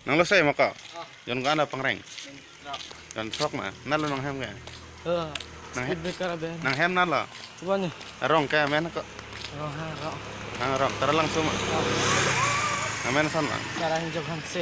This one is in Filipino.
Nang lusay mo ka. Ah. Yon ka na pangreng. Truck. Yon truck na. Nalo nang hem ka. Nang Speed breaker abe. nang hem nalo. Tuwan niyo. Arong ka men ko. Haro. Ang arong tara lang suma. Amen san lang. Sarahin jog hansi.